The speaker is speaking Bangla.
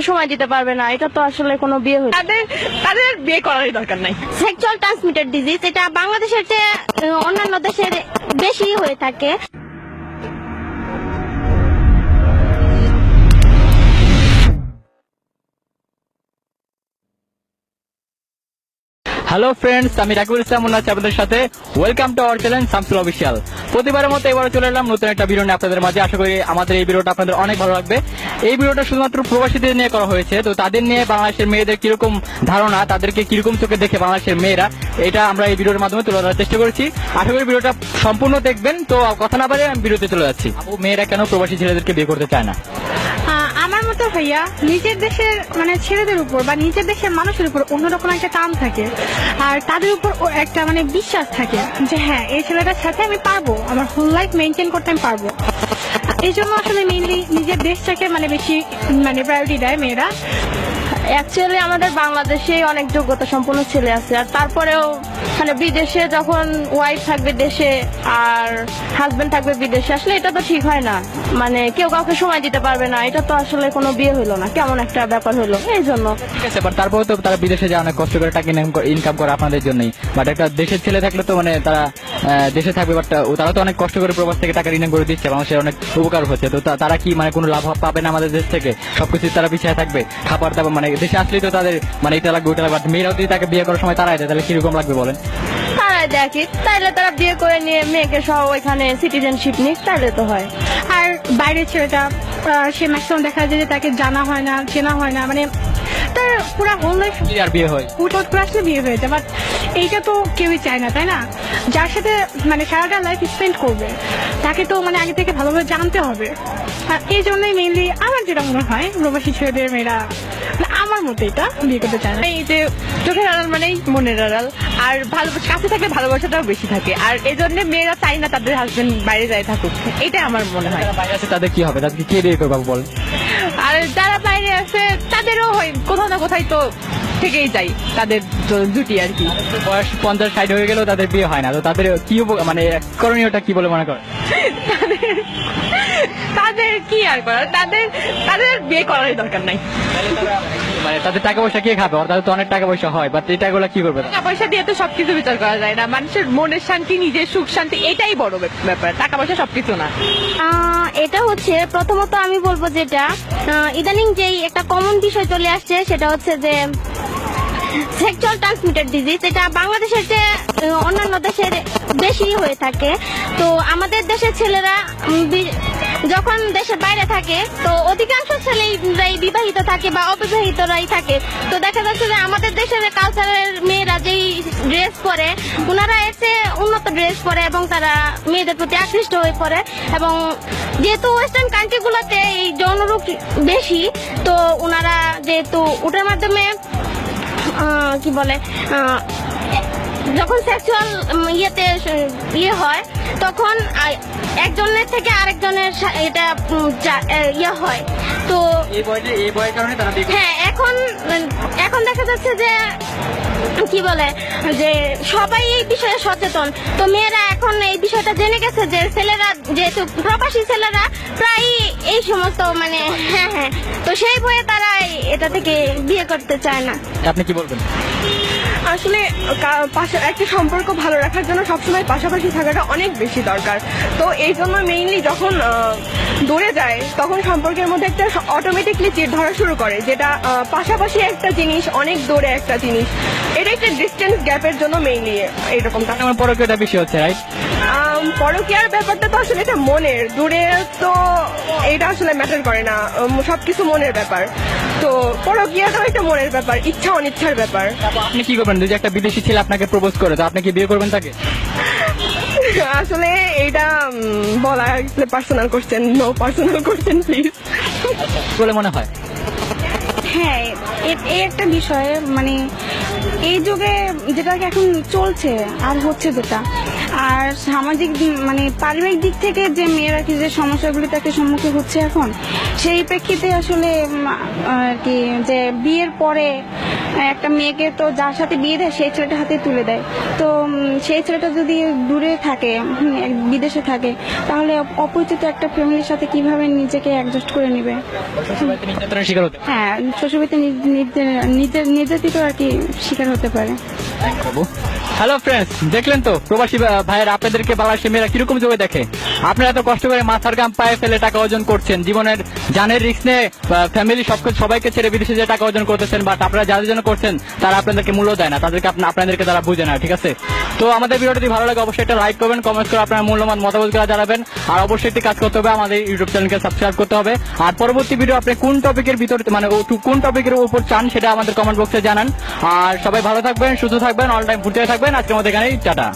সময় দিতে পারবে না, এটা তো আসলে কোনো বিয়ে হয়েছে তাদের বিয়ে করারই দরকার নাই। সেক্সুয়াল ট্রান্সমিটেড ডিজিজ, এটা বাংলাদেশের চেয়ে অন্যান্য দেশের বেশি হয়ে থাকে। হ্যালো ফ্রেন্ডস, আমি রাকিবুল ইসলাম মুন্না আছি আপনাদের সাথে। Welcome to our channel Shamsul official. প্রতিবারের মতো এবারে চলে এলাম নতুন একটা ভিডিও নিয়ে আপনাদের মাঝে। আশা করি আমাদের এই ভিডিওটা আপনাদের অনেক ভালো লাগবে। এই ভিডিওটা শুধুমাত্র প্রবাসীদের নিয়ে করা হয়েছে, তো তাদের নিয়ে বাংলাদেশের মেয়েদের কিরকম ধারণা, তাদেরকে কিরকম চোখে দেখে বাংলাদেশের মেয়েরা, এটা আমরা এই ভিডিওর মাধ্যমে তুলে ধরার চেষ্টা করেছি। আশা করি ভিডিওটা সম্পূর্ণ দেখবেন। তো কথা না বাড়িয়ে আমি ভিডিওতে চলে যাচ্ছি। মেয়েরা কেন প্রবাসী ছেলেদেরকে বিয়ে করতে চায় না? আমার মতো ভাইয়া, নিজের দেশের মানে ছেলেদের উপর বা নিজের দেশের মানুষের উপর অন্যরকম একটা টান থাকে, আর তাদের উপর একটা মানে বিশ্বাস থাকে যে হ্যাঁ, এই ছেলেটার সাথে আমি পারবো, আমার হোল লাইফ মেনটেন করতে আমি পারবো। এই জন্য আসলে মেইনলি নিজের দেশটাকে মানে বেশি মানে প্রায়োরিটি দেয় মেয়েরা। অ্যাকচুয়ালি আমাদের বাংলাদেশে অনেক যোগ্যতা সম্পন্ন ছেলে আছে, আর তারপরেও মানে বিদেশে যখন ওয়াইফ থাকবে দেশে আর হাজবেন্ড থাকবে বিদেশে, আসলে এটা তো ঠিক হয় না। মানে কেউ কাউকে সময় দিতে পারবে না, এটা তো আসলে কোনো বিয়ে হলো না, কেমন একটা ব্যাপার হলো। এই জন্য ঠিক আছে, বাট তারপরে তো তারা বিদেশে যায় অনেক কষ্ট করে টাকা ইনকাম করে আপনাদের জন্যই। বাট একটা দেশের ছেলে থাকলে তো মানে তারা দেশে থাকবে, বাট তারা তো অনেক কষ্ট করে প্রবাস থেকে টাকা ইনকাম করে দিচ্ছে, বাংলাদেশের অনেক উপকার হচ্ছে। তো তারা কি মানে কোনো লাভ পাবে না আমাদের দেশ থেকে? সবকিছু তারা পিছিয়ে থাকবে, খাবার দাবার মানে দেশে আসলেই তো তাদের মানে এটা লাগবে ওইটা লাগবে। মেয়েরাও যদি তাকে বিয়ে করার সময় তারাই দেয়, তাহলে কিরকম লাগবে বলেন? তারাই দেখি, তাইলে তারা বিয়ে করে নিয়ে মেয়েকে সহ ওইখানে সিটিজেনশিপ নিক, তাইলে তো হয়। আর বাইরের ছেলেটা সে ম্যাক্সিমাম দেখা যায় যে তাকে জানা হয় না, চেনা হয় না, মানে তার পুরো হোল লাইফ আর বিয়ে হয় হুট করে আসলে বিয়ে হয়েছে। বাট এইটা তো কেউই চায় না, তাই না? যার সাথে মানে সারাটা লাইফ স্পেন্ড করবে তাকে তো মানে আগে থেকে ভালোভাবে জানতে হবে। আর এই জন্যই মেইনলি আমার যেটা মনে হয় প্রবাসী ছেলেদের মেয়েরা মানে আমার মতে এটা বিয়ে করতে চায় না। এই যে চোখের আড়াল মানেই মনের আড়াল, আর ভালোবাসা কাছে থাকলে ভালোবাসাটাও বেশি থাকে, আর এই জন্য মেয়েরা চায় না তাদের হাজবেন্ড বাইরে যায় থাকুক, এটা আমার মনে হয়। যারা বাইরে আছে তাদের কি হবে? তাদেরকে কে বিয়ে করবে বল? আর যারা বাইরে আছে তাদেরও হয় কোথাও না কোথায় তো থেকেই যায় তাদের জুটি আর কি। বয়স 50-60 হয়ে গেলেও তাদের বিয়ে হয় না, তো তাদের কি মানে করণীয়টা কি বলে মনে করেন? তাদের কি আর করার, তাদের বিয়ে করারই দরকার নাই। মানে তাদের টাকা পয়সা কে খাবে? তাদের তো অনেক টাকা পয়সা হয়, বাট এই টাকাগুলো কি করবে? টাকা পয়সা দিয়ে তো সবকিছু বিচার করা যায় না। মানুষের মনের শান্তি, নিজের সুখ শান্তি, এটাই বড় ব্যাপার, টাকা পয়সা সবকিছু না। এটা হচ্ছে প্রথমত আমি বলবো যেটা ইদানিং যেই একটা কমন বিষয় চলে আসছে, সেটা হচ্ছে যে সেক্সুয়াল ট্রান্সমিটেড ডিজিজ, এটা বাংলাদেশের চেয়ে অন্যান্য দেশের বেশি হয়ে থাকে। তো আমাদের দেশের ছেলেরা যখন দেশের বাইরে থাকে, তো অধিকাংশ ছেলেরাই বিবাহিত থাকে বা অবিবাহিতরাই থাকে। তো দেখা যাচ্ছে যে আমাদের দেশের কালচারের মেয়েরা যেই ড্রেস পরে, ওনারা এসে উন্নত ড্রেস পরে এবং তারা মেয়েদের প্রতি আকৃষ্ট হয়ে পড়ে। এবং যেহেতু ওয়েস্টার্ন কান্ট্রিগুলোতে এই যৌনরোগ বেশি, তো ওনারা যেহেতু ওটার মাধ্যমে কি বলে যখন সেক্সুয়াল ইয়ে হয়, তখন একজনের থেকে আরেকজনের এটা ইয়ে হয়। তো হ্যাঁ, এখন দেখা যাচ্ছে যে কি বলে যে সবাই এই বিষয়ে সচেতন। তো মেয়েরা এখন এই বিষয়টা জেনে গেছে যে ছেলেরা যেহেতু প্রবাসী ছেলেরা প্রায় এই সমস্ত মানে হ্যাঁ, তো সেই ভয়ে তারা এটা থেকে বিয়ে করতে চায় না। আপনি কি বলবেন? আসলে একটা সম্পর্ক ভালো রাখার জন্য সবসময় পাশাপাশি থাকাটা অনেক বেশি দরকার। তো এই জন্য মেইনলি যখন দূরে যায়, তখন সম্পর্কের মধ্যে একটা অটোমেটিকলি চিড় ধরা শুরু করে, যেটা পাশাপাশি একটা জিনিস, অনেক দূরে একটা জিনিস। এটা একটা ডিস্টেন্স গ্যাপের জন্য মেইনলি এরকমটা। আমার পরকীয়টা বেশি হচ্ছে, রাইট? পরকীয়ার ব্যাপারটা তো আসলে এটা মনের, দূরে তো এটা আসলে ম্যাটার করে না, সবকিছু মনের ব্যাপার। তো পরকীয়াটাও একটা মনের ব্যাপার, ইচ্ছা অনিচ্ছার ব্যাপার। আপনি কি করবেন যদি একটা বিদেশি ছেলে আপনাকে প্রপোজ করে? তো আপনি কি বিয়ে করবেন তাকে? আসলে এইটা বলা personal question, no personal question please বলে মনে হয়। হ্যাঁ, এই একটা বিষয় মানে এই যুগে যেটা এখন চলছে আর হচ্ছে যেটা, আর সামাজিক মানে পারিবারিক দিক থেকে যে মেয়েরা কি যে সমস্যাগুলি তাকে সম্মুখীন হচ্ছে এখন, সেই প্রেক্ষিতে আসলে আর কি যে বিয়ের পরে একটা মেয়েকে তো যার সাথে বিয়ে দেয় সেই ছেলেটার হাতে তুলে দেয়। তো সেই ছেলেটা যদি দূরে থাকে, বিদেশে থাকে, তাহলে অপরিচিত একটা ফ্যামিলির সাথে কিভাবে নিজেকে অ্যাডজাস্ট করে নেবে? শ্বশুরবাড়িতে নির্যাতনের শিকার হতে হ্যাঁ, শ্বশুরবাড়িতে নির্যাতিত আর কি শিকার হতে পারে। হ্যালো ফ্রেন্ডস, দেখলেন তো প্রবাসী ভাইয়ের আপনাদেরকে বাংলাদেশের মেয়েরা কিরকম যোগে দেখে। আপনারা এত কষ্ট করে মাথার গাম পায়ে ফেলে টাকা অর্জন করছেন, জীবনের জানের রিস্ক নিয়ে ফ্যামিলি সবাইকে ছেড়ে বিদেশে যে টাকা অর্জন করতেছেন, বাট আপনারা যাদের জন্য করছেন তারা আপনাদেরকে মূল্য দেয় না, তাদেরকে আপনাদেরকে তারা বুঝে না, ঠিক আছে? তো আমাদের ভিডিওটি যদি ভালো লাগে অবশ্যই একটা লাইক করবেন, কমেন্ট করে আপনার মূল্যবান মতামত জানাবেন, আর অবশ্যই একটি কাজ করতে হবে, আমাদের ইউটিউব চ্যানেলকে সাবস্ক্রাইব করতে হবে। আর পরবর্তী ভিডিও আপনি কোন টপিকের ভিতরে মানে কোন টপিকের উপর চান সেটা আমাদের কমেন্ট বক্সে জানান। আর সবাই ভালো থাকবেন, সুস্থ থাকবেন, অল টাইম ঘুরতে থাকবেন। আজকের মধ্যে এখানেই টাটা।